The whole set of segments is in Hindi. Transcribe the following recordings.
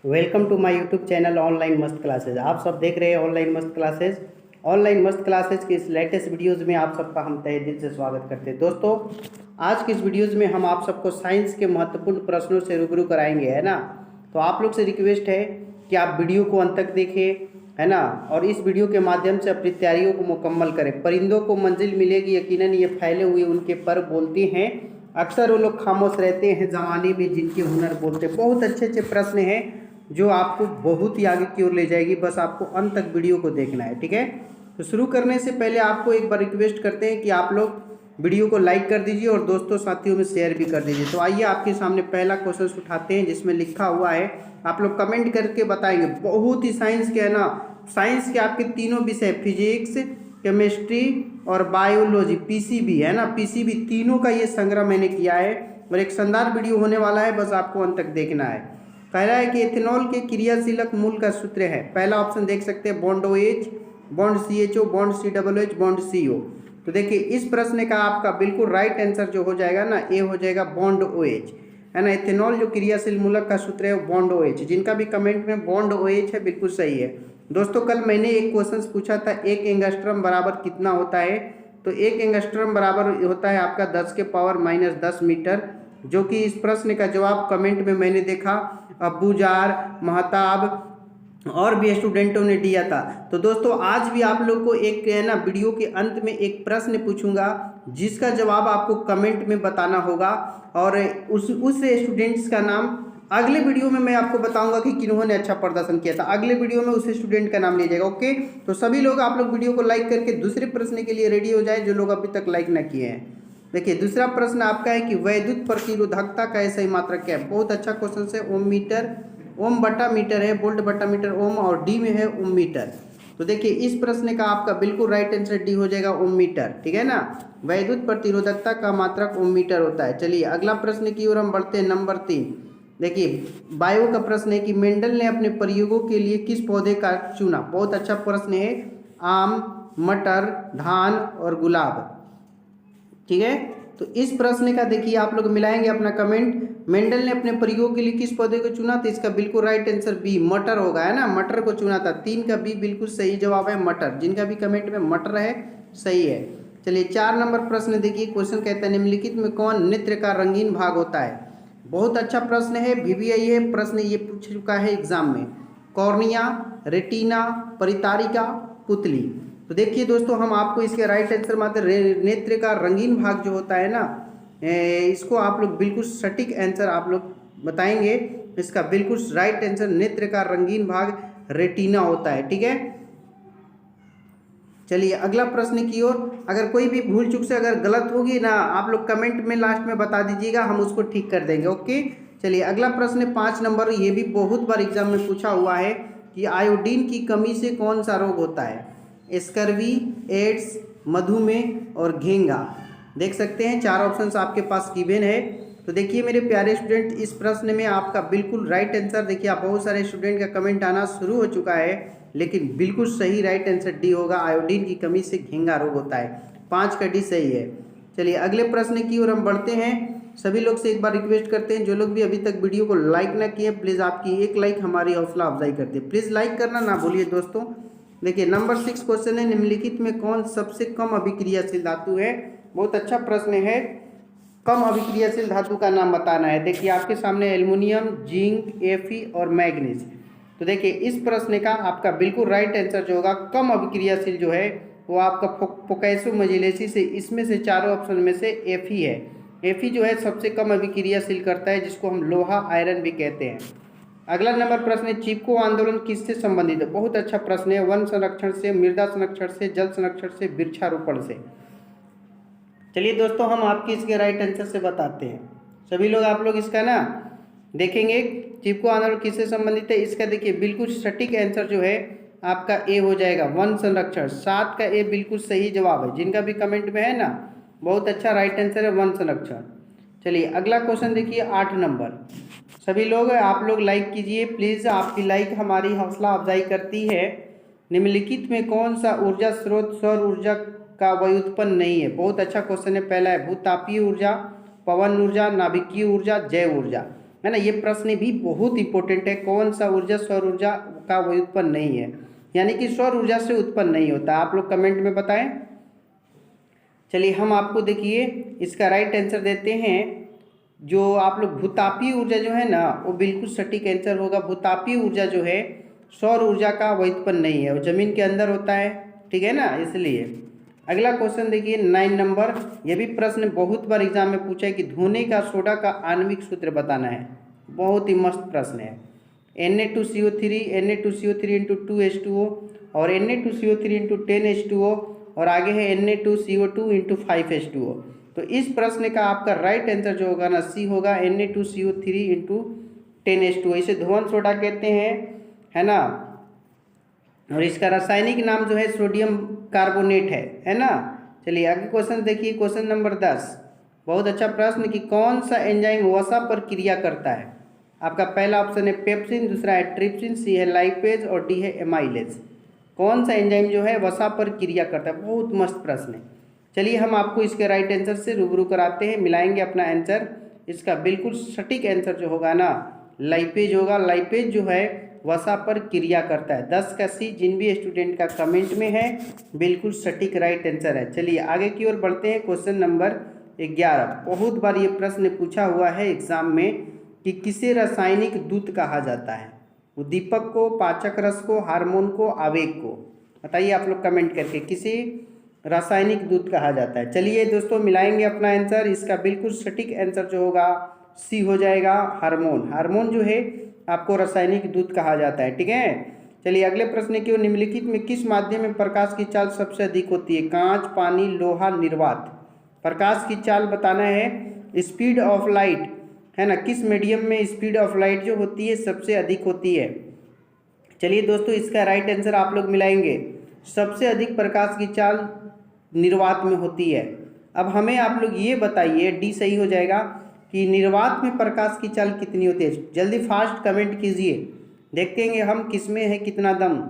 Welcome to my YouTube channel online Mast classes. आप सब देख रहे हैं online Mast classes. Online Mast classes के इस लेटेस्ट वीडियोज़ में आप सबका हम तहे दिल से स्वागत करते हैं। दोस्तों, आज के इस वीडियोज़ में हम आप सबको साइंस के महत्वपूर्ण प्रश्नों से रूबरू कराएंगे, है ना। तो आप लोग से रिक्वेस्ट है कि आप वीडियो को अंत तक देखें, है ना, और इस वीडियो के माध्यम से अपनी तैयारियों को मुकम्मल करें। परिंदों को मंजिल मिलेगी यकीनन, ये फैले हुए उनके पर बोलते हैं। अक्सर वो लोग खामोश रहते हैं ज़माने में जिनके हुनर बोलते। बहुत अच्छे अच्छे प्रश्न हैं जो आपको बहुत ही आगे की ओर ले जाएगी। बस आपको अंत तक वीडियो को देखना है, ठीक है। तो शुरू करने से पहले आपको एक बार रिक्वेस्ट करते हैं कि आप लोग वीडियो को लाइक कर दीजिए और दोस्तों साथियों में शेयर भी कर दीजिए। तो आइए आपके सामने पहला क्वेश्चन उठाते हैं जिसमें लिखा हुआ है, आप लोग कमेंट करके बताएंगे। बहुत ही साइंस के, है ना, साइंस के आपके तीनों विषय फिजिक्स, केमिस्ट्री और बायोलॉजी, पीसीबी, है ना, पीसीबी तीनों का ये संग्रह मैंने किया है और एक शानदार वीडियो होने वाला है। बस आपको अंत तक देखना है। पहला है कि इथेनॉल के क्रियाशीलक मूल का सूत्र है। पहला ऑप्शन देख सकते हैं, bond OH, bond CHO, bond COOH, bond CO। तो देखिए इस प्रश्न का आपका बिल्कुल राइट आंसर जो हो जाएगा ना, ए हो जाएगा बॉन्ड OH, है ना। इथेनॉल जो क्रियाशील मूलक का सूत्र है वो बॉन्ड OH। जिनका भी कमेंट में बॉन्ड OH है बिल्कुल सही है। दोस्तों, कल मैंने एक क्वेश्चन पूछा था, एक एंगस्ट्रम बराबर कितना होता है। तो एक एंगस्ट्रम बराबर होता है आपका 10⁻⁻10 मीटर, जो कि इस प्रश्न का जवाब कमेंट में मैंने देखा अब्बूजार, महताब और भी स्टूडेंटों ने दिया था। तो दोस्तों, आज भी आप लोग को एक, है ना, वीडियो के अंत में एक प्रश्न पूछूंगा जिसका जवाब आपको कमेंट में बताना होगा और उस स्टूडेंट्स का नाम अगले वीडियो में मैं आपको बताऊंगा कि किन्होंने अच्छा प्रदर्शन किया था। अगले वीडियो में उस स्टूडेंट का नाम लिया जाएगा। ओके, तो सभी लोग आप लोग वीडियो को लाइक करके दूसरे प्रश्न के लिए रेडी हो जाए जो लोग अभी तक लाइक ना किए हैं। देखिए दूसरा प्रश्न आपका है कि वैद्युत प्रतिरोधकता का सही मात्रक क्या है। बहुत अच्छा क्वेश्चन है। ओम मीटर, ओम बटा मीटर है, वोल्ट बटा मीटर ओम, और डी में है ओम मीटर। तो देखिए इस प्रश्न का आपका बिल्कुल राइट आंसर डी हो जाएगा, ओम मीटर, ठीक है ना। वैद्युत प्रतिरोधकता का मात्रक ओम मीटर होता है। चलिए अगला प्रश्न की ओर हम बढ़ते हैं, नंबर 3। देखिए बायो का प्रश्न है कि मेंडल ने अपने प्रयोगों के लिए किस पौधे का चुना। बहुत अच्छा प्रश्न है। आम, मटर, धान और गुलाब, ठीक है। तो इस प्रश्न का देखिए आप लोग मिलाएंगे अपना कमेंट। मेंडल ने अपने प्रयोगों के लिए किस पौधे को चुना, तो इसका बिल्कुल राइट आंसर बी मटर होगा, है ना। मटर को चुना था। 3 का बी बिल्कुल सही जवाब है, मटर। जिनका भी कमेंट में मटर है सही है। चलिए 4 नंबर प्रश्न देखिए। क्वेश्चन कहता है निम्नलिखित में कौन नेत्र का रंगीन भाग होता है। बहुत अच्छा प्रश्न है, VVI है प्रश्न, ये पूछ चुका है एग्जाम में। कॉर्निया, रेटिना, परितारिका, पुतली। तो देखिए दोस्तों, हम आपको इसके राइट आंसर मात्र नेत्र का रंगीन भाग जो होता है ना, इसको आप लोग बिल्कुल सटीक आंसर आप लोग बताएंगे। इसका बिल्कुल राइट आंसर नेत्र का रंगीन भाग रेटिना होता है, ठीक है। चलिए अगला प्रश्न की ओर। अगर कोई भी भूल चूक से अगर गलत होगी ना, आप लोग कमेंट में लास्ट में बता दीजिएगा, हम उसको ठीक कर देंगे। ओके, चलिए अगला प्रश्न 5 नंबर। ये भी बहुत बार एग्जाम में पूछा हुआ है कि आयोडीन की कमी से कौन सा रोग होता है। स्कर्वी, एड्स, मधुमेह और घेंगा। देख सकते हैं 4 ऑप्शंस आपके पास गिवन है। तो देखिए मेरे प्यारे स्टूडेंट, इस प्रश्न में आपका बिल्कुल राइट आंसर, देखिए आप बहुत सारे स्टूडेंट का कमेंट आना शुरू हो चुका है, लेकिन बिल्कुल सही राइट आंसर डी होगा, आयोडीन की कमी से घेंगा रोग होता है। 5 का डी सही है। चलिए अगले प्रश्न की ओर हम बढ़ते हैं। सभी लोग से एक बार रिक्वेस्ट करते हैं, जो लोग भी अभी तक वीडियो को लाइक ना किए, प्लीज़ आपकी एक लाइक हमारी हौसला अफजाई करती है। प्लीज़ लाइक करना ना भूलिए दोस्तों। देखिए नंबर 6 क्वेश्चन है, निम्नलिखित में कौन सबसे कम अभिक्रियाशील धातु है। बहुत अच्छा प्रश्न है। कम अभिक्रियाशील धातु का नाम बताना है। देखिए आपके सामने एल्युमिनियम, जिंक, Fe और मैग्नीज। तो देखिए इस प्रश्न का आपका बिल्कुल राइट आंसर जो होगा, कम अभिक्रियाशील जो है वो आपका पोटैशियम मजिलेसी से, इसमें से चारों ऑप्शन में से Fe है। Fe जो है सबसे कम अभिक्रियाशील करता है, जिसको हम लोहा आयरन भी कहते हैं। अगला नंबर प्रश्न है, चिपको आंदोलन किससे संबंधित है। बहुत अच्छा प्रश्न है। वन संरक्षण से, मृदा संरक्षण से, जल संरक्षण से, वृक्षारोपण से। चलिए दोस्तों, हम आपके इसके राइट आंसर से बताते हैं। सभी लोग आप लोग इसका ना देखेंगे, चिपको आंदोलन किससे संबंधित है। इसका देखिए बिल्कुल सटीक आंसर जो है आपका ए हो जाएगा, वन संरक्षण। 7 का ए बिल्कुल सही जवाब है। जिनका भी कमेंट में है ना, बहुत अच्छा राइट आंसर है, वन संरक्षण। चलिए अगला क्वेश्चन देखिए 8 नंबर। सभी लोग आप लोग लाइक कीजिए प्लीज़, आपकी लाइक हमारी हौसला अफजाई करती है। निम्नलिखित में कौन सा ऊर्जा स्रोत सौर ऊर्जा का व्युत्पन्न नहीं है। बहुत अच्छा क्वेश्चन है। पहला है भूतापीय ऊर्जा, पवन ऊर्जा, नाभिकीय ऊर्जा, जैव ऊर्जा, है ना। ये प्रश्न भी बहुत इंपॉर्टेंट है, कौन सा ऊर्जा सौर ऊर्जा का व्युत्पन्न नहीं है, यानी कि सौर ऊर्जा से उत्पन्न नहीं होता। आप लोग कमेंट में बताएं। चलिए हम आपको देखिए इसका राइट आंसर देते हैं। जो आप लोग भूतापीय ऊर्जा जो है ना, वो बिल्कुल सटीक आंसर होगा। भूतापीय ऊर्जा जो है सौर ऊर्जा का व्युत्पन्न नहीं है, वो जमीन के अंदर होता है, ठीक है ना, इसलिए। अगला क्वेश्चन देखिए 9 नंबर। ये भी प्रश्न बहुत बार एग्जाम में पूछा है कि धोने का सोडा का आणविक सूत्र बताना है। बहुत ही मस्त प्रश्न है। Na2CO3 Na2CO3 इंटू 2H2O और Na2CO3 इंटू 10H2O और आगे है Na2CO2 इंटू 5H2O। तो इस प्रश्न का आपका राइट आंसर जो होगा ना, सी होगा, Na2CO3 इंटू 10H2O। इसे धोवन सोडा कहते हैं, है ना। और इसका रासायनिक नाम जो है सोडियम कार्बोनेट है ना। चलिए आगे क्वेश्चन देखिए, क्वेश्चन नंबर 10। बहुत अच्छा प्रश्न कि कौन सा एंजाइम वसा पर क्रिया करता है। आपका पहला ऑप्शन है पेप्सिन, दूसरा है ट्रिप्सिन, सी है लाइपेज और डी है एमाइलेज। कौन सा एंजाइम जो है वसा पर क्रिया करता है, बहुत मस्त प्रश्न है। चलिए हम आपको इसके राइट आंसर से रूबरू कराते हैं, मिलाएंगे अपना आंसर। इसका बिल्कुल सटीक आंसर जो होगा ना, लाइपेज होगा। लाइपेज जो है वसा पर क्रिया करता है। 10 का सी जिन भी स्टूडेंट का कमेंट में है, बिल्कुल सटीक राइट आंसर है। चलिए आगे की ओर बढ़ते हैं, क्वेश्चन नंबर 11। बहुत बार ये प्रश्न पूछा हुआ है एग्जाम में कि किसे रासायनिक दूत कहा जाता है। उद्दीपक को, पाचक रस को, हार्मोन को, आवेग को। बताइए आप लोग कमेंट करके, किसे रासायनिक दूत कहा जाता है। चलिए दोस्तों मिलाएंगे अपना आंसर। इसका बिल्कुल सटीक आंसर जो होगा सी हो जाएगा, हार्मोन। हार्मोन जो है आपको रासायनिक दूत कहा जाता है, ठीक है। चलिए अगले प्रश्न की ओर। निम्नलिखित में किस माध्यम में प्रकाश की चाल सबसे अधिक होती है। कांच, पानी, लोहा, निर्वात। प्रकाश की चाल बताना है, स्पीड ऑफ लाइट, है ना। किस मीडियम में स्पीड ऑफ लाइट जो होती है सबसे अधिक होती है। चलिए दोस्तों इसका राइट आंसर आप लोग मिलाएंगे। सबसे अधिक प्रकाश की चाल निर्वात में होती है। अब हमें आप लोग ये बताइए, डी सही हो जाएगा, कि निर्वात में प्रकाश की चाल कितनी होती है। जल्दी फास्ट कमेंट कीजिए, देखते हैं हम किसमें है कितना दम।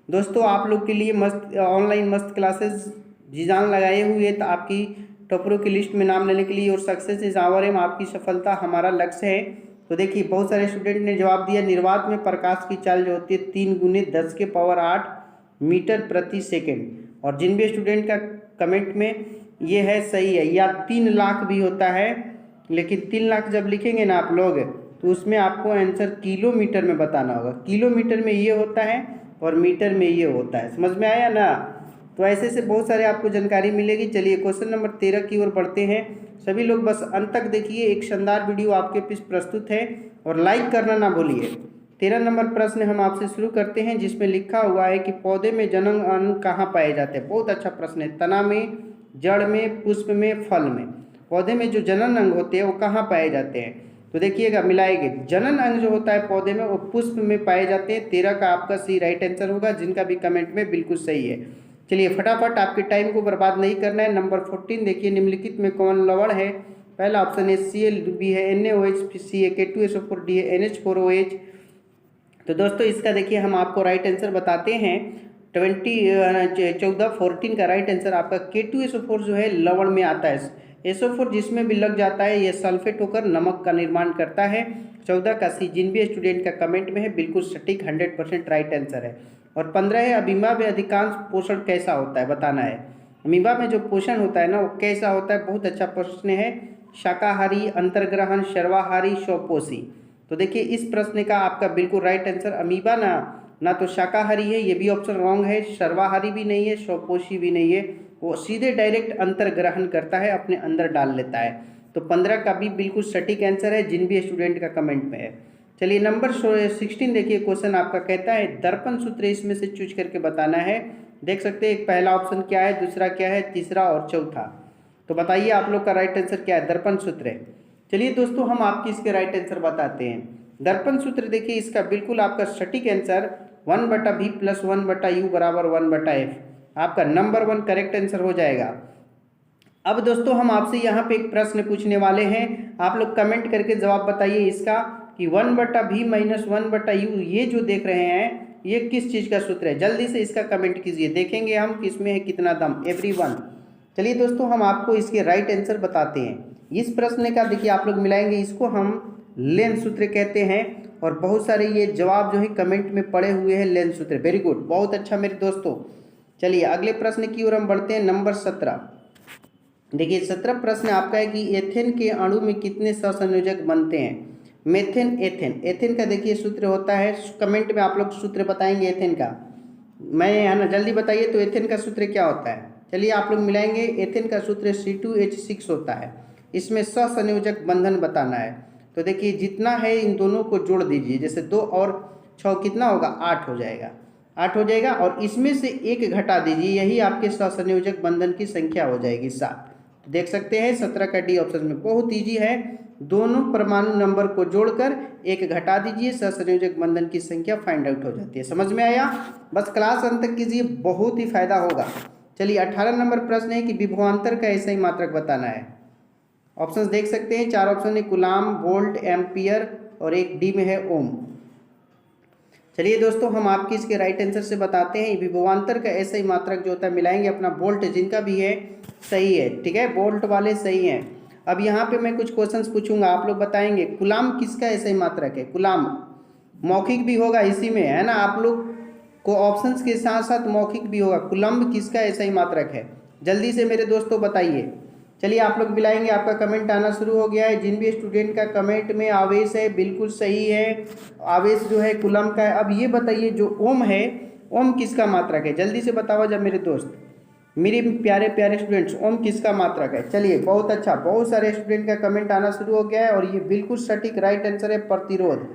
दोस्तों आप लोग के लिए मस्त ऑनलाइन मस्त क्लासेस जी जान लगाए हुए, तो आपकी टॉपरों की लिस्ट में नाम लेने के लिए और सक्सेस इज आवर एम, आपकी सफलता हमारा लक्ष्य है। तो देखिए बहुत सारे स्टूडेंट ने जवाब दिया, निर्वात में प्रकाश की चाल जो होती है 3 × 10⁸ मीटर प्रति सेकेंड। और जिन भी स्टूडेंट का कमेंट में ये है सही है, या 3 लाख भी होता है, लेकिन 3 लाख जब लिखेंगे ना आप लोग, तो उसमें आपको आंसर किलोमीटर में बताना होगा। किलोमीटर में ये होता है और मीटर में ये होता है, समझ में आया ना। तो ऐसे से बहुत सारे आपको जानकारी मिलेगी। चलिए क्वेश्चन नंबर 13 की ओर बढ़ते हैं। सभी लोग बस अंत तक देखिए, एक शानदार वीडियो आपके बीच प्रस्तुत है और लाइक करना ना भूलिए। 13 नंबर प्रश्न हम आपसे शुरू करते हैं, जिसमें लिखा हुआ है कि पौधे में जनन अंग कहाँ पाए जाते हैं। बहुत अच्छा प्रश्न है। तना में, जड़ में, पुष्प में, फल में। पौधे में जो जनन अंग होते हैं वो कहाँ पाए जाते हैं, तो देखिएगा मिलाएंगे। जनन अंग जो होता है पौधे में वो पुष्प में पाए जाते हैं। 13 का आपका सी राइट आंसर होगा, जिनका भी कमेंट में बिल्कुल सही है। चलिए फटाफट, आपके टाइम को बर्बाद नहीं करना है। नंबर 14 देखिए, निम्नलिखित में कौन लवण है। पहला ऑप्शन है Cl, बी है NaOH, सी है K2SO4, डी है NH4OH। तो दोस्तों इसका देखिए हम आपको राइट आंसर बताते हैं। 14 का राइट आंसर आपका K2SO4 जो है लवण में आता है। SO4 जिसमें भी लग जाता है ये सल्फेट होकर नमक का निर्माण करता है। 14 का सी जिन भी स्टूडेंट का कमेंट में है बिल्कुल सटीक 100% राइट आंसर है। और 15 है, अमीबा में अधिकांश पोषण कैसा होता है, बताना है। अमीबा में जो पोषण होता है ना वो कैसा होता है, बहुत अच्छा प्रश्न है। शाकाहारी, अंतर्ग्रहण, सर्वाहारी, स्वपोषी। तो देखिए इस प्रश्न का आपका बिल्कुल राइट आंसर अमीबा ना तो शाकाहारी है, ये भी ऑप्शन रॉन्ग है, सर्वाहारी भी नहीं है, स्वपोषी भी नहीं है। वो सीधे डायरेक्ट अंतर्ग्रहण करता है, अपने अंदर डाल लेता है। तो 15 का भी बिल्कुल सटीक आंसर है, जिन भी स्टूडेंट का कमेंट में है। चलिए नंबर 16 देखिए, क्वेश्चन आपका कहता है दर्पण सूत्र इसमें से चूज करके बताना है। देख सकते हैं एक पहला ऑप्शन क्या है, दूसरा क्या है, तीसरा और चौथा। तो बताइए आप लोग का राइट आंसर क्या है। दर्पण सूत्र है। चलिए दोस्तों हम आपकी इसके राइट आंसर बताते हैं। दर्पण सूत्र देखिए इसका बिल्कुल आपका सटीक आंसर 1/v + 1/u = 1/f, आपका नंबर 1 करेक्ट आंसर हो जाएगा। अब दोस्तों हम आपसे यहाँ पे एक प्रश्न पूछने वाले हैं, आप लोग कमेंट करके जवाब बताइए इसका कि 1/v - 1/u ये जो देख रहे हैं ये किस चीज़ का सूत्र है। जल्दी से इसका कमेंट कीजिए, देखेंगे हम किसमें है कितना दम, एवरीवन। चलिए दोस्तों हम आपको इसके राइट आंसर बताते हैं। इस प्रश्न का देखिए आप लोग मिलाएंगे, इसको हम लेंस सूत्र कहते हैं। और बहुत सारे ये जवाब जो है कमेंट में पड़े हुए हैं लेंस सूत्र। वेरी गुड, बहुत अच्छा मेरे दोस्तों। चलिए अगले प्रश्न की ओर हम बढ़ते हैं, नंबर 17। देखिए 17 प्रश्न आपका है कि एथेन के अणु में कितने सहसंयोजक बनते हैं। Methane, ethane. एथेन का देखिए सूत्र होता है, कमेंट में आप लोग सूत्र बताएंगे एथेन का, मैं है ना, जल्दी बताइए तो एथेन का सूत्र क्या होता है। चलिए आप लोग मिलाएंगे। एथेन का सूत्र C2H6 होता है। इसमें सहसंयोजक बंधन बताना है। तो देखिए जितना है इन दोनों को जोड़ दीजिए, जैसे 2 और 6 कितना होगा, 8 हो जाएगा, 8 हो जाएगा। और इसमें से 1 घटा दीजिए, यही आपके सहसंयोजक बंधन की संख्या हो जाएगी 7। तो देख सकते हैं 17 का डी ऑप्शन में। बहुत ईजी है, दोनों परमाणु नंबर को जोड़कर 1 घटा दीजिए, सहसंयोजक बंधन की संख्या फाइंड आउट हो जाती है। समझ में आया? बस क्लास अंत तक कीजिए, बहुत ही फायदा होगा। चलिए 18 नंबर प्रश्न है कि विभवांतर का ऐसा ही मात्रक बताना है। ऑप्शंस देख सकते हैं, 4 ऑप्शन है, कूलाम, वोल्ट, एम्पियर और एक डी में है ओम। चलिए दोस्तों हम आपकी इसके राइट आंसर से बताते हैं। विभवांतर का ऐसा ही मात्रक जो होता है, मिलाएंगे अपना वोल्ट, जिनका भी है सही है, ठीक है, वोल्ट वाले सही हैं। अब यहाँ पे मैं कुछ क्वेश्चंस पूछूंगा, आप लोग बताएंगे। कूलाम किसका ऐसा ही मात्रक है? कूलाम मौखिक भी होगा इसी में, है ना, आप लोग को ऑप्शंस के साथ साथ मौखिक भी होगा। कूलम्ब किसका ऐसा ही मात्रक है? जल्दी से मेरे दोस्तों बताइए। चलिए आप लोग मिलाएंगे, आपका कमेंट आना शुरू हो गया है। जिन भी स्टूडेंट का कमेंट में आवेश है बिल्कुल सही है, आवेश जो है कूलम्ब का है। अब ये बताइए जो ओम है, ओम किसका मात्रक है? जल्दी से बताओ जब मेरे दोस्त, मेरे प्यारे प्यारे स्टूडेंट्स, ओम किसका मात्रक है? चलिए बहुत अच्छा, बहुत सारे स्टूडेंट का कमेंट आना शुरू हो गया है और ये बिल्कुल सटीक राइट आंसर है, प्रतिरोध।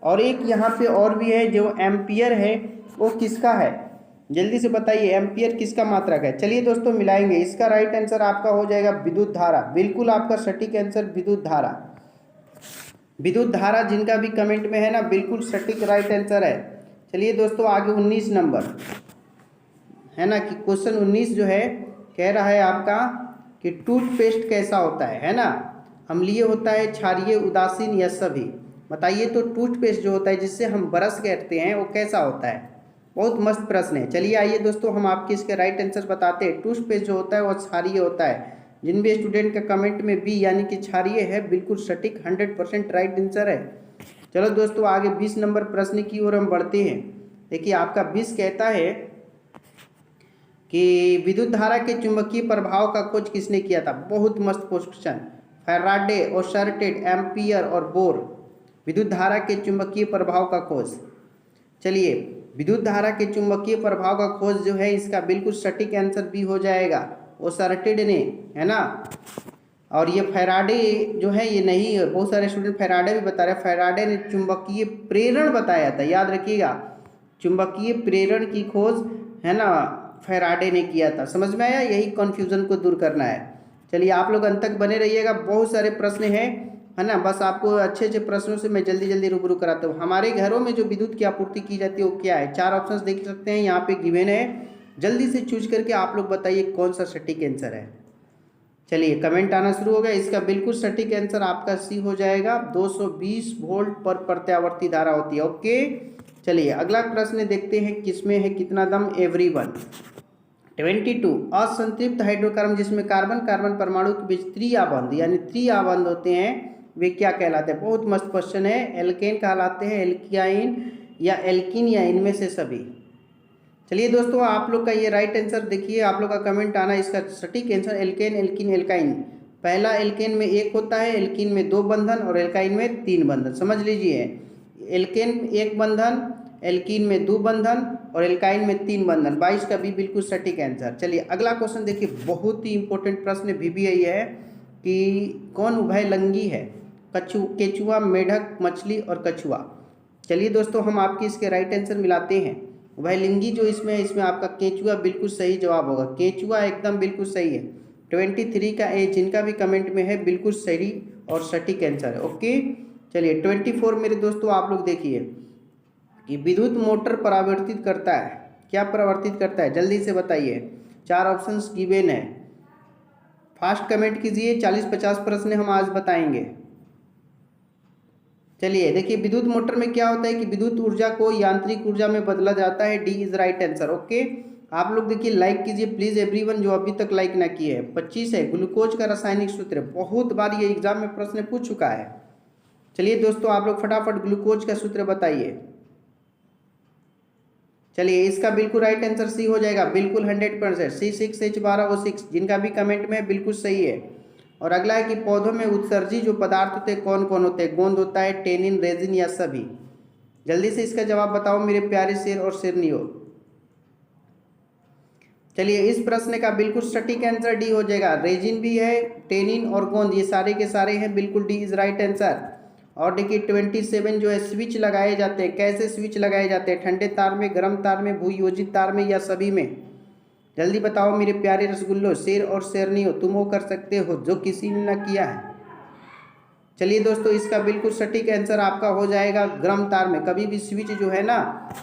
और एक यहाँ पे और भी है जो एम्पियर है, वो किसका है? जल्दी से बताइए, एम्पियर किसका मात्रक है? चलिए दोस्तों मिलाएंगे, इसका राइट आंसर आपका हो जाएगा विद्युत धारा। बिल्कुल आपका सटीक आंसर विद्युत धारा। विद्युत धारा जिनका भी कमेंट में है ना, बिल्कुल सटीक राइट आंसर है। चलिए दोस्तों आगे 19 नंबर है ना, कि क्वेश्चन 19 जो है कह रहा है आपका कि टूथपेस्ट कैसा होता है ना, अम्लीय होता है, क्षारीय, उदासीन या सभी? बताइए तो टूथपेस्ट जो होता है जिससे हम ब्रश करते हैं वो कैसा होता है? बहुत मस्त प्रश्न है। चलिए आइए दोस्तों हम आपके इसके राइट आंसर बताते हैं। टूथपेस्ट जो होता है वो क्षारीय होता है। जिन भी स्टूडेंट का कमेंट में बी यानी कि क्षारीय है, बिल्कुल सटीक 100% राइट आंसर है। चलो दोस्तों आगे 20 नंबर प्रश्न की ओर हम बढ़ते हैं। देखिए आपका 20 कहता है कि विद्युत धारा के चुंबकीय प्रभाव का खोज किसने किया था? बहुत मस्त क्वेश्चन। फैराडे, ओशर्टेड, एम्पियर और बोर। विद्युत धारा के चुंबकीय प्रभाव का खोज। चलिए विद्युत धारा के चुंबकीय प्रभाव का खोज जो है इसका बिल्कुल सटीक आंसर भी हो जाएगा, ओशर्टेड ने, है ना। और ये फैराडे जो है ये नहीं है, बहुत सारे स्टूडेंट फैराडे भी बता रहे हैं। फैराडे ने चुंबकीय प्रेरण बताया था, याद रखिएगा, चुंबकीय प्रेरण की खोज है ना फैराडे ने किया था। समझ में आया? यही कन्फ्यूजन को दूर करना है। चलिए आप लोग अंत तक बने रहिएगा, बहुत सारे प्रश्न हैं, है ना। बस आपको अच्छे अच्छे प्रश्नों से मैं जल्दी जल्दी रूबरू कराता हूँ। हमारे घरों में जो विद्युत की आपूर्ति की जाती है वो क्या है? 4 ऑप्शंस देख सकते हैं यहाँ पे गिवन है, जल्दी से चूज करके आप लोग बताइए कौन सा सटीक आंसर है। चलिए कमेंट आना शुरू हो गया, इसका बिल्कुल सटीक आंसर आपका सी हो जाएगा। 220 वोल्ट पर प्रत्यावर्ती धारा होती है। ओके चलिए अगला प्रश्न देखते हैं, किसमें है कितना दम? एवरीवन। 22 असंतृप्त हाइड्रोकार्बन जिसमें कार्बन कार्बन परमाणु के बीच त्रिआबंध यानी त्रिआबंध होते हैं, वे क्या कहलाते हैं? बहुत मस्त क्वेश्चन है। एल्केन कहलाते हैं, एल्किन या एल्किन या इनमें से सभी। चलिए दोस्तों आप लोग का ये राइट आंसर देखिए, आप लोग का कमेंट आना, इसका सटीक आंसर एल्केन, एल्किन, एल्काइन। पहला एल्केन में 1 होता है, एल्किन में 2 बंधन और एल्काइन में 3 बंधन। समझ लीजिए, एल्केन 1 बंधन, एल्किन में 2 बंधन और एल्काइन में 3 बंधन। 22 का भी बिल्कुल सटीक आंसर। चलिए अगला क्वेश्चन देखिए, बहुत ही इंपॉर्टेंट प्रश्न भी है कि कौन उभयलिंगी है? केचुआ, मेढक, मछली और कछुआ। चलिए दोस्तों हम आपके इसके राइट आंसर मिलाते हैं। उभयलिंगी जो इसमें है, इसमें आपका केचुआ बिल्कुल सही जवाब होगा। केचुआ एकदम बिल्कुल सही है। 23 का ए जिनका भी कमेंट में है बिल्कुल सही और सटीक आंसर है। ओके चलिए 24 मेरे दोस्तों आप लोग देखिए कि विद्युत मोटर परावर्तित करता है, क्या परावर्तित करता है? जल्दी से बताइए, 4 ऑप्शंस गिवन है, फास्ट कमेंट कीजिए। 40-50 प्रश्न हम आज बताएंगे। चलिए देखिए विद्युत मोटर में क्या होता है कि विद्युत ऊर्जा को यांत्रिक ऊर्जा में बदला जाता है। D is right answer. Okay आप लोग देखिए लाइक कीजिए प्लीज एवरीवन जो अभी तक लाइक ना किए है। 25 है ग्लूकोज का रासायनिक सूत्र, बहुत बार ये एग्जाम में प्रश्न पूछ चुका है। चलिए दोस्तों आप लोग फटाफट ग्लूकोज का सूत्र बताइए। चलिए इसका बिल्कुल राइट आंसर सी हो जाएगा, बिल्कुल 100%, C6H12O6, जिनका भी कमेंट में बिल्कुल सही है। और अगला है कि पौधों में उत्सर्जी जो पदार्थ होते हैं कौन कौन होते हैं? गोंद होता है, टेनिन, रेजिन या सभी? जल्दी से इसका जवाब बताओ मेरे प्यारे शेर और शेरनियों। चलिए इस प्रश्न का बिल्कुल सटीक आंसर डी हो जाएगा। रेजिन भी है, टेनिन और गोंद, ये सारे के सारे हैं, बिल्कुल डी इज राइट आंसर। और देखिए 27 जो है स्विच लगाए जाते हैं, कैसे स्विच लगाए जाते हैं? ठंडे तार में, गर्म तार में, भूयोजित तार में या सभी में? जल्दी बताओ मेरे प्यारे रसगुल्लो, शेर और शेरनियों, तुम वो कर सकते हो जो किसी ने न किया है। चलिए दोस्तों इसका बिल्कुल सटीक आंसर आपका हो जाएगा गर्म तार में। कभी भी स्विच जो है ना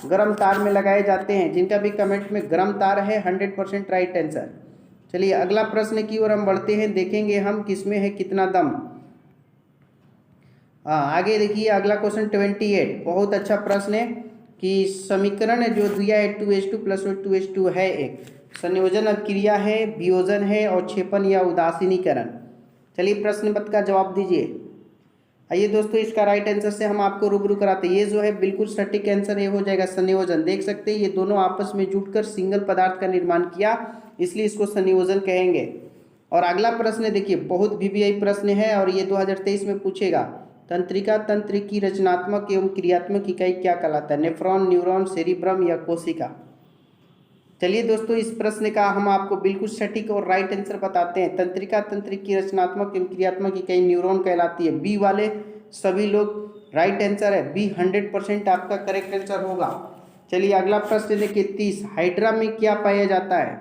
गर्म तार में लगाए जाते हैं, जिनका भी कमेंट में गर्म तार है 100% राइट आंसर। चलिए अगला प्रश्न की ओर हम बढ़ते हैं, देखेंगे हम किसमें है कितना दम। आगे देखिए अगला क्वेश्चन 28, बहुत अच्छा प्रश्न है कि समीकरण जो दिया है 2H2 + 2H2 है, एक संयोजन अभिक्रिया है, वियोजन है और क्षेपण या उदासीनीकरण। चलिए प्रश्न पत्र का जवाब दीजिए। आइए दोस्तों इसका राइट आंसर से हम आपको रूबरू कराते हैं। ये जो है बिल्कुल सटीक आंसर ये हो जाएगा संयोजन। देख सकते हैं ये दोनों आपस में जुटकर सिंगल पदार्थ का निर्माण किया, इसलिए इसको संयोजन कहेंगे। और अगला प्रश्न देखिए बहुत VVI प्रश्न है और ये 2023 में पूछेगा। तंत्रिका तंत्र की रचनात्मक एवं क्रियात्मक इकाई क्या कहलाता है? नेफ्रॉन, न्यूरॉन, सेरिब्रम या कोशिका? चलिए दोस्तों इस प्रश्न का हम आपको बिल्कुल सटीक और राइट आंसर बताते हैं। तंत्रिका तंत्र की रचनात्मक एवं क्रियात्मक इकाई न्यूरॉन कहलाती है। बी वाले सभी लोग राइट आंसर है, बी 100% आपका करेक्ट आंसर होगा। चलिए अगला प्रश्न देखिए 30, हाइड्रा में क्या पाया जाता है?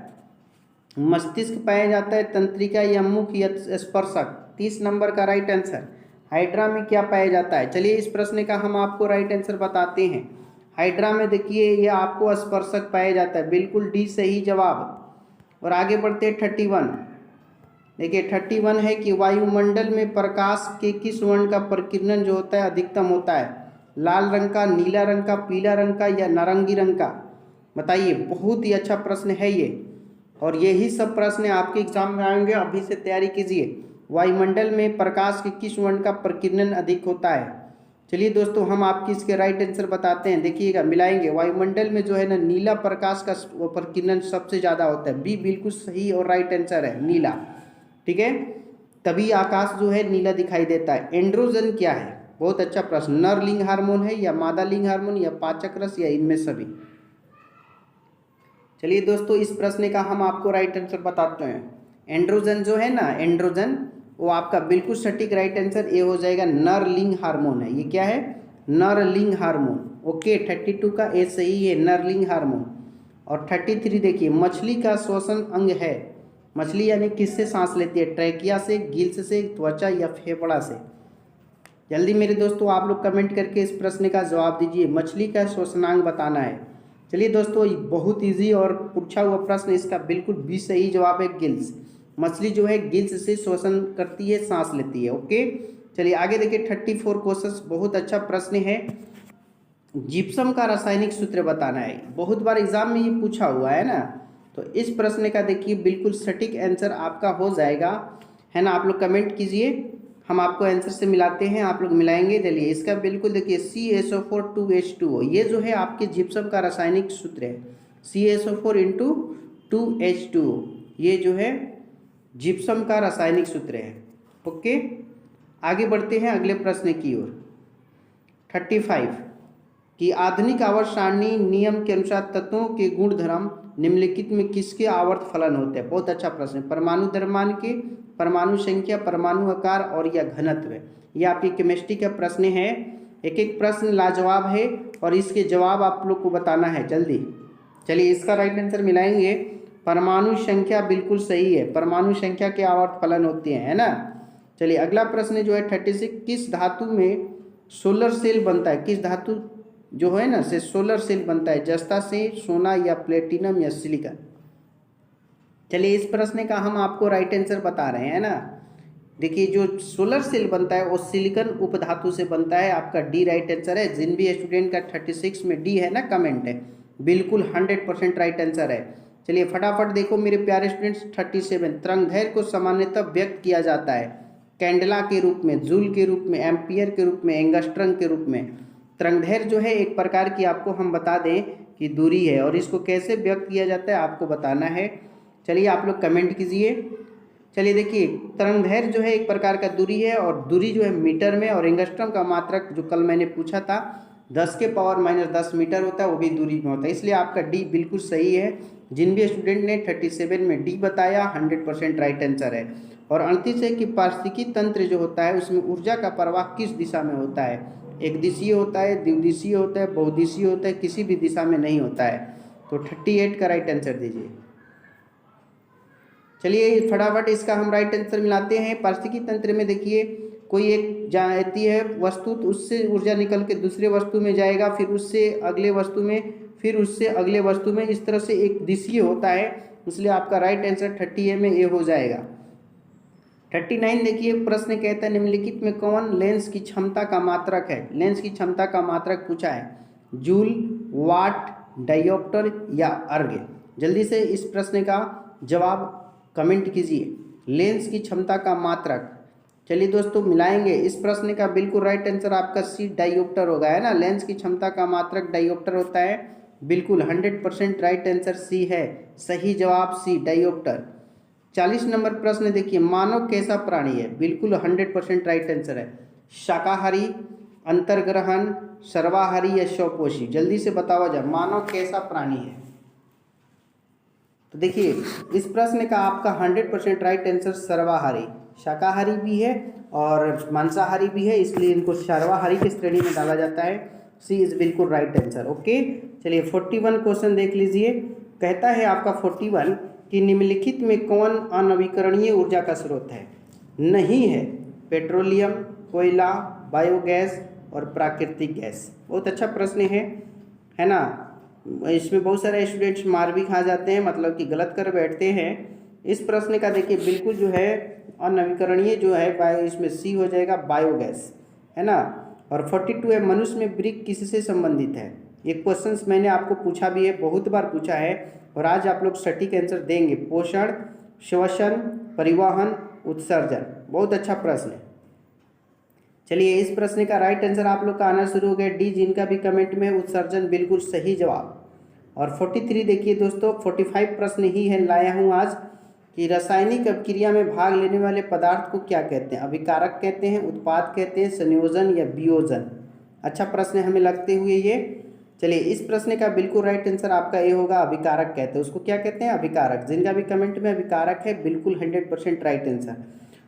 मस्तिष्क पाया जाता है, तंत्रिका या मुख या स्पर्शक? 30 नंबर का राइट आंसर। हाइड्रा में क्या पाया जाता है? चलिए इस प्रश्न का हम आपको राइट आंसर बताते हैं। हाइड्रा में देखिए ये आपको स्पर्शक पाया जाता है, बिल्कुल डी सही जवाब। और आगे बढ़ते हैं 31, देखिए 31 है कि वायुमंडल में प्रकाश के किस वर्ण का प्रकीर्णन जो होता है अधिकतम होता है? लाल रंग का, नीला रंग का, पीला रंग का या नारंगी रंग का? बताइए, बहुत ही अच्छा प्रश्न है ये और यही सब प्रश्न आपके एग्जाम में आएंगे, अभी से तैयारी कीजिए। वायुमंडल में प्रकाश के किस वर्ण का प्रकीर्णन अधिक होता है? चलिए दोस्तों हम आपकी इसके राइट आंसर बताते हैं, देखिएगा मिलाएंगे। वायुमंडल में जो है ना नीला प्रकाश का प्रकीर्णन सबसे ज़्यादा होता है, बी बिल्कुल सही और राइट आंसर है नीला, ठीक है। तभी आकाश जो है नीला दिखाई देता है। एंड्रोजन क्या है? बहुत अच्छा प्रश्न। नर लिंग हार्मोन है या मादा लिंग हार्मोन या पाचक रस या इनमें सभी? चलिए दोस्तों इस प्रश्न का हम आपको राइट आंसर बताते हैं। एंड्रोजन जो है ना, एंड्रोजन वो आपका बिल्कुल सटीक राइट आंसर ये हो जाएगा, नर लिंग हार्मोन है। ये क्या है? नर लिंग हार्मोन। ओके 32 का ए सही है, नर लिंग हार्मोन। और 33 देखिए, मछली का श्वसन अंग है। मछली यानी किससे सांस लेती है? ट्रैकिया से, गिल्स से, त्वचा या फेफड़ा से? जल्दी मेरे दोस्तों आप लोग कमेंट करके इस प्रश्न का जवाब दीजिए। मछली का श्वसनांग बताना है। चलिए दोस्तों बहुत इजी और पूछा हुआ प्रश्न, इसका बिल्कुल भी सही जवाब है गिल्स। मछली जो है गिल्स से श्वसन करती है, सांस लेती है। ओके चलिए आगे देखिए 34 क्वेश्चन, बहुत अच्छा प्रश्न है। जिप्सम का रासायनिक सूत्र बताना है। बहुत बार एग्जाम में ये पूछा हुआ है ना, तो इस प्रश्न का देखिए बिल्कुल सटीक आंसर आपका हो जाएगा, है ना। आप लोग कमेंट कीजिए, हम आपको आंसर से मिलाते हैं, आप लोग मिलाएंगे। चलिए इसका बिल्कुल देखिए CaSO4 2H2O, ये जो है आपके जिप्सम का रासायनिक सूत्र है। CaSO4 × 2H2O, ये जो है जिप्सम का रासायनिक सूत्र है। ओके आगे बढ़ते हैं अगले प्रश्न की ओर। 35 कि आधुनिक आवर्त सारणी नियम के अनुसार तत्वों के गुणधर्म निम्नलिखित में किसके आवर्त फलन होते हैं? बहुत अच्छा प्रश्न। परमाणु द्रव्यमान के, परमाणु संख्या, परमाणु आकार और या घनत्व? यह आपकी केमिस्ट्री का प्रश्न है। एक एक प्रश्न लाजवाब है और इसके जवाब आप लोग को बताना है जल्दी। चलिए इसका राइट आंसर मिलाएंगे। परमाणु संख्या बिल्कुल सही है, परमाणु संख्या के आवर्त फलन होते हैं, है ना। चलिए अगला प्रश्न जो है 36, किस धातु में सोलर सेल बनता है? किस धातु जो है ना से सोलर सेल बनता है? जस्ता से, सोना या प्लेटिनम या सिलिकॉन? चलिए इस प्रश्न का हम आपको राइट आंसर बता रहे हैं ना। देखिए जो सोलर सेल बनता है वो सिलिकॉन उपधातु से बनता है, आपका डी राइट आंसर है। जिन भी स्टूडेंट का 36 में डी है ना कमेंट है, बिल्कुल 100% राइट आंसर है। चलिए फटाफट देखो मेरे प्यारे स्टूडेंट्स 37, तरंगदैर्घ्य को सामान्यतः व्यक्त किया जाता है कैंडला के रूप में, जूल के रूप में, एम्पियर के रूप में, एंगस्ट्रम के रूप में। तरंगदैर्घ्य जो है एक प्रकार की आपको हम बता दें कि दूरी है, और इसको कैसे व्यक्त किया जाता है आपको बताना है। चलिए आप लोग कमेंट कीजिए। चलिए देखिए, तरंगदैर्घ्य जो है एक प्रकार का दूरी है, और दूरी जो है मीटर में, और एंगस्ट्रम का मात्रक जो कल मैंने पूछा था 10⁻⁻10 मीटर होता है, वो भी दूरी में होता है। इसलिए आपका डी बिल्कुल सही है। जिन भी स्टूडेंट ने 37 में डी बताया 100% राइट आंसर है। और 38 है कि पारिस्थितिकी तंत्र जो होता है उसमें ऊर्जा का प्रवाह किस दिशा में होता है, एक दिशीय होता है, द्विदिशीय होता है, बहुदिशीय होता है, किसी भी दिशा में नहीं होता है। तो 38 का राइट आंसर दीजिए। चलिए फटाफट इसका हम राइट आंसर मिलाते हैं। पारिस्थितिकी तंत्र में देखिए, कोई एक जाती है वस्तु, तो उससे ऊर्जा निकल के दूसरे वस्तु में जाएगा, फिर उससे अगले वस्तु में, फिर उससे अगले वस्तु में, इस तरह से एक दिशीय होता है। इसलिए आपका राइट आंसर 30 में ए हो जाएगा। 39 देखिए, प्रश्न कहता है निम्नलिखित में कौन लेंस की क्षमता का मात्रक है। लेंस की क्षमता का मात्रक पूछा है, जूल, वाट, डायोप्टर या अर्ग। जल्दी से इस प्रश्न का जवाब कमेंट कीजिए। लेंस की क्षमता का मात्रक। चलिए दोस्तों मिलाएंगे। इस प्रश्न का बिल्कुल राइट आंसर आपका सी डायोप्टर होगा, है ना। लेंस की क्षमता का मात्रक डायोप्टर होता है। बिल्कुल 100% राइट आंसर सी है। सही जवाब सी डायोप्टर। 40 नंबर प्रश्न देखिए, मानव कैसा प्राणी है। बिल्कुल 100% राइट आंसर है। शाकाहारी, अंतर्ग्रहण, सर्वाहारी या स्वपोषी। जल्दी से बताओ जाए, मानव कैसा प्राणी है। तो देखिए इस प्रश्न का आपका 100% राइट आंसर सर्वाहारी। शाकाहारी भी है और मांसाहारी भी है, इसलिए इनको सर्वाहारी की श्रेणी में डाला जाता है। सी इज बिल्कुल राइट आंसर। ओके, चलिए 41 क्वेश्चन देख लीजिए। कहता है आपका 41 कि निम्नलिखित में कौन अनवीकरणीय ऊर्जा का स्रोत है। नहीं है पेट्रोलियम, कोयला, बायोगैस और प्राकृतिक गैस। बहुत अच्छा प्रश्न है ना। इसमें बहुत सारे स्टूडेंट्स मार भी खा जाते हैं, मतलब कि गलत कर बैठते हैं। इस प्रश्न का देखिए बिल्कुल जो है अनवीकरणीय जो है बायो, इसमें सी हो जाएगा बायोगैस, है ना। और 42 है, मनुष्य में वृक्क किससे संबंधित है। ये क्वेश्चंस मैंने आपको पूछा भी है, बहुत बार पूछा है, और आज आप लोग सटीक आंसर देंगे। पोषण, श्वसन, परिवहन, उत्सर्जन। बहुत अच्छा प्रश्न है। चलिए इस प्रश्न का राइट आंसर आप लोग का आना शुरू हो गया, डी। जिनका भी कमेंट में उत्सर्जन बिल्कुल सही जवाब। और 43 देखिए दोस्तों, 45 प्रश्न ही है लाया हूँ आज कि रासायनिक अभिक्रिया में भाग लेने वाले पदार्थ को क्या कहते हैं। अभिकारक कहते हैं, उत्पाद कहते हैं, संयोजन या वियोजन। अच्छा प्रश्न हमें लगते हुए ये। चलिए इस प्रश्न का बिल्कुल राइट आंसर आपका ये होगा, अभिकारक कहते हैं। उसको क्या कहते हैं, अभिकारक। जिनका भी कमेंट में अभिकारक है बिल्कुल 100% राइट आंसर।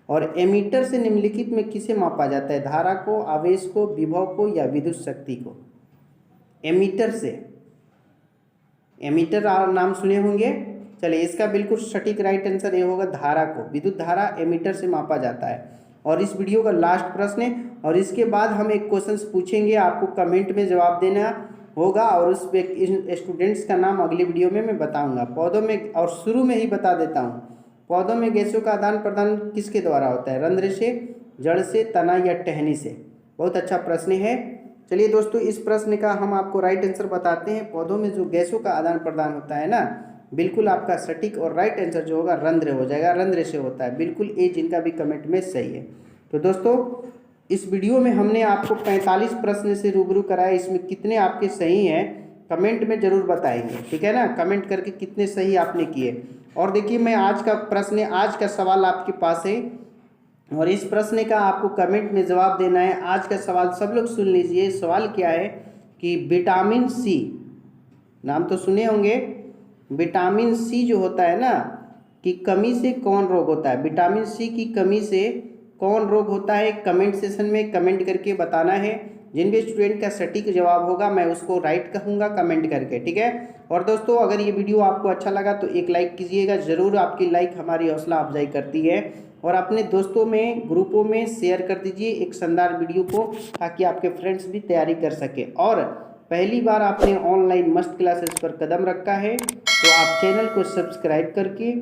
और एमीटर से निम्नलिखित में किसे मापा जाता है। धारा को, आवेश को, विभव को या विद्युत शक्ति को। एमीटर से, एमीटर नाम सुने होंगे। चलिए इसका बिल्कुल सटीक राइट आंसर ये होगा, धारा को। विद्युत धारा एमीटर से मापा जाता है। और इस वीडियो का लास्ट प्रश्न है, और इसके बाद हम एक क्वेश्चन पूछेंगे, आपको कमेंट में जवाब देना होगा, और उस स्टूडेंट्स का नाम अगली वीडियो में मैं बताऊंगा। पौधों में, और शुरू में ही बता देता हूँ, पौधों में गैसों का आदान प्रदान किसके द्वारा होता है। रंध्र से, जड़ से, तना या टहनी से। बहुत अच्छा प्रश्न है। चलिए दोस्तों इस प्रश्न का हम आपको राइट आंसर बताते हैं। पौधों में जो गैसों का आदान प्रदान होता है ना, बिल्कुल आपका सटीक और राइट आंसर जो होगा रंध्र हो जाएगा। रंध्र से होता है, बिल्कुल ए। जिनका भी कमेंट में सही है। तो दोस्तों इस वीडियो में हमने आपको 45 प्रश्न से रूबरू कराया। इसमें कितने आपके सही हैं कमेंट में जरूर बताएंगे, ठीक है ना। कमेंट करके कितने सही आपने किए। और देखिए मैं आज का प्रश्न, आज का सवाल आपके पास है, और इस प्रश्न का आपको कमेंट में जवाब देना है। आज का सवाल सब लोग सुन लीजिए। सवाल क्या है कि विटामिन सी, नाम तो सुने होंगे। विटामिन सी जो होता है ना, कि कमी से कौन रोग होता है। विटामिन सी की कमी से कौन रोग होता है, कमेंट सेशन में कमेंट करके बताना है। जिन भी स्टूडेंट का सटीक जवाब होगा मैं उसको राइट कहूँगा कमेंट करके, ठीक है। और दोस्तों अगर ये वीडियो आपको अच्छा लगा तो एक लाइक कीजिएगा ज़रूर। आपकी लाइक हमारी हौसला अफजाई करती है। और अपने दोस्तों में, ग्रुपों में शेयर कर दीजिए एक शानदार वीडियो को, ताकि आपके फ्रेंड्स भी तैयारी कर सके। और पहली बार आपने ऑनलाइन मस्त क्लासेस पर कदम रखा है तो आप चैनल को सब्सक्राइब करके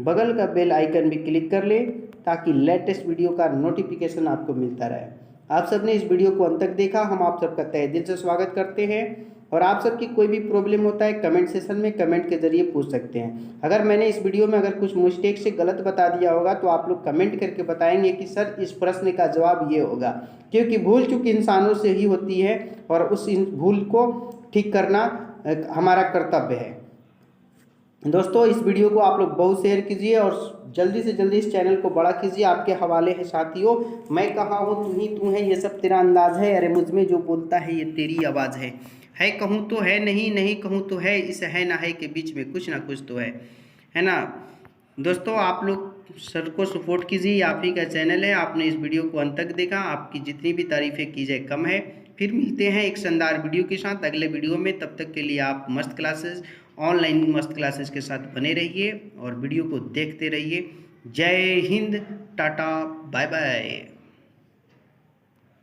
बगल का बेल आइकन भी क्लिक कर ले, ताकि लेटेस्ट वीडियो का नोटिफिकेशन आपको मिलता रहे। आप सब ने इस वीडियो को अंत तक देखा, हम आप सबका तहे दिल से स्वागत करते हैं। और आप सबकी कोई भी प्रॉब्लम होता है कमेंट सेशन में कमेंट के जरिए पूछ सकते हैं। अगर मैंने इस वीडियो में अगर कुछ मिस्टेक से गलत बता दिया होगा तो आप लोग कमेंट करके बताएंगे कि सर इस प्रश्न का जवाब ये होगा, क्योंकि भूल चूक इंसानों से ही होती है और उस भूल को ठीक करना हमारा कर्तव्य है। दोस्तों इस वीडियो को आप लोग बहुत शेयर कीजिए और जल्दी से जल्दी इस चैनल को बड़ा कीजिए। आपके हवाले है साथियों। मैं कहाँ हूँ तू ही तू है, ये सब तेरा अंदाज है, अरे मुझ में जो बोलता है ये तेरी आवाज़ है कहूँ तो है, नहीं नहीं कहूँ तो है, इस है ना है के बीच में कुछ ना कुछ तो है ना। दोस्तों आप लोग सर को सपोर्ट कीजिए, आप ही का चैनल है। आपने इस वीडियो को अंत तक देखा, आपकी जितनी भी तारीफ़ें की जाए कम है। फिर मिलते हैं एक शानदार वीडियो के साथ अगले वीडियो में। तब तक के लिए आप मस्त क्लासेस, ऑनलाइन मस्त क्लासेस के साथ बने रहिए और वीडियो को देखते रहिए। जय हिंद, टाटा, बाय बाय।